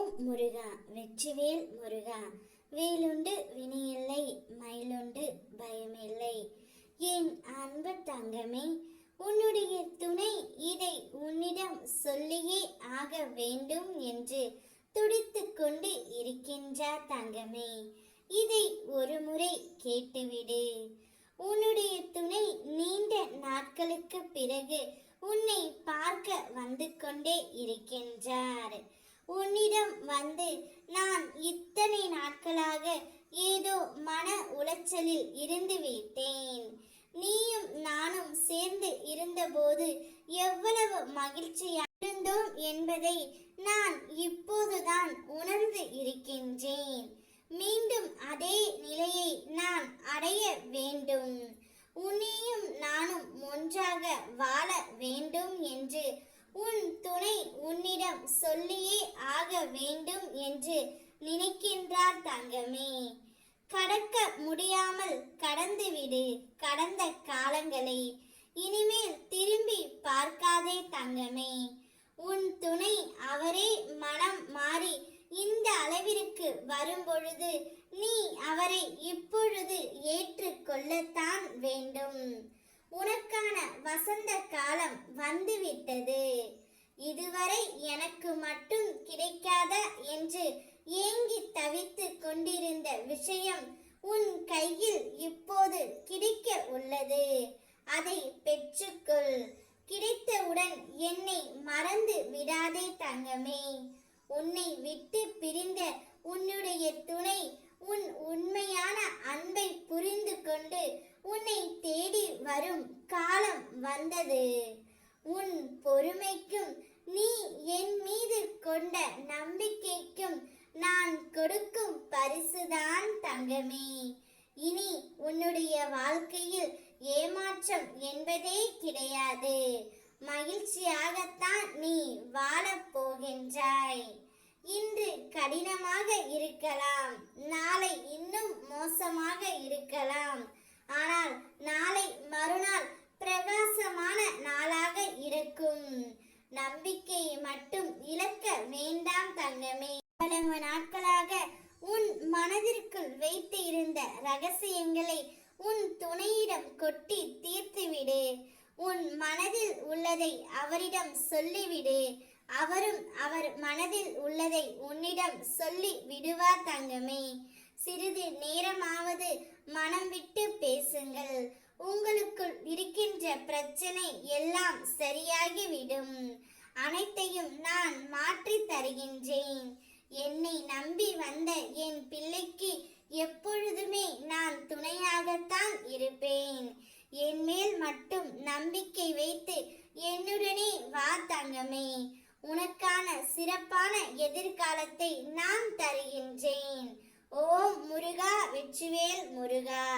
ஓம் முருகா வெற்றிவேல் முருகா. வேலுண்டு வினையில்லை, மயிலுண்டு பயமில்லை. என் அன்பு தங்கமே, உன்னுடைய துணை இதை உன்னிடம் சொல்லியே ஆக வேண்டும் என்று துடித்து கொண்டு இருக்கின்றார் தங்கமே. இதை ஒரு முறை கேட்டுவிடு. உன்னுடைய துணை நீண்ட நாட்களுக்கு பிறகு உன்னை பார்க்க வந்து கொண்டே இருக்கின்றார். உன்னிடம் வந்து நான் இத்தனை நாட்களாக ஏதோ மன உளைச்சலில் இருந்து விட்டேன், நீயும் நானும் சேர்ந்து இருந்தபோது எவ்வளவு மகிழ்ச்சியாக இருந்தோம் என்பதை நான் இப்போதுதான் உணர்ந்து இருக்கின்றேன். மீண்டும் அதே நிலையை நான் அடைய வேண்டும், உன்னையும் நானும் ஒன்றாக வாழ வேண்டும் என்று உன் துணை உன்னிடம் சொல்லியே ஆக வேண்டும் என்று நினைக்கின்றார் தங்கமே. கடக்க முடியாமல் கடந்துவிடு கடந்த காலங்களை. இனிமேல் திரும்பி பார்க்காதே தங்கமே. உன் துணை அவரே மனம் மாறி இந்த அளவிற்கு வரும்பொழுது நீ அவரை இப்பொழுது ஏற்றுக்கொள்ளத்தான் வேண்டும். உனக்கான வசந்த காலம் வந்துவிட்டது. இதுவரை எனக்கு மட்டும் கிடைக்காதா என்று ஏங்கி தவித்து கொண்டிருந்த விஷயம் உன் கையில் இப்போது கிடைக்க உள்ளது. அதை பெற்றுக்கொள். கிடைத்தவுடன் என்னை மறந்து விடாதே தங்கமே. உன்னை விட்டு பிரிந்த உன்னுடைய துணை உன் உண்மையான அன்பை புரிந்து கொண்டு உன்னை தேடி வரும் காலம் வந்தது. உன் பொறுமைக்கும் நீ என் மீது கொண்ட நம்பிக்கைக்கும் நான் கொடுக்கும் பரிசுதான் தங்கமே. இனி உன்னுடைய வாழ்க்கையில் ஏமாற்றம் என்பதே கிடையாது. மகிழ்ச்சியாகத்தான் நீ வாழப் போகின்றாய். இன்று கடினமாக இருக்கலாம், நாளை இன்னும் மோசமாக இருக்கலாம். ஆனால் நாளை மறுநாள் பிரகாசமான நாளாக இருக்கும். நம்பிக்கையை மட்டும் இழக்க வேண்டாம் தங்கமே. பல நாட்களாக உன் மனதிற்குள் வைத்து இருந்த ரகசியங்களை உன் துணையிடம் கொட்டி தீர்த்துவிடு. உன் மனதில் உள்ளதை அவரிடம் சொல்லிவிடு. அவரும் அவர் மனதில் உள்ளதை உன்னிடம் சொல்லி விடுவார் தங்கமே. சிறிது நேரமாவது மனம் விட்டு பேசுங்கள். உங்களுக்குள் இருக்கின்ற பிரச்சனை எல்லாம் சரியாகிவிடும். அனைத்தையும் நான் மாற்றி தருகின்றேன். என்னை நம்பி வந்த என் பிள்ளைக்கு எப்பொழுதுமே நான் துணையாகத்தான் இருப்பேன். என் மேல் மட்டும் நம்பிக்கை வைத்து என்னுடனே வா தங்கமே. உனக்கான சிறப்பான எதிர்காலத்தை நான் தருகின்றேன். ஓம் முருகா வெற்றிவேல் முருகா.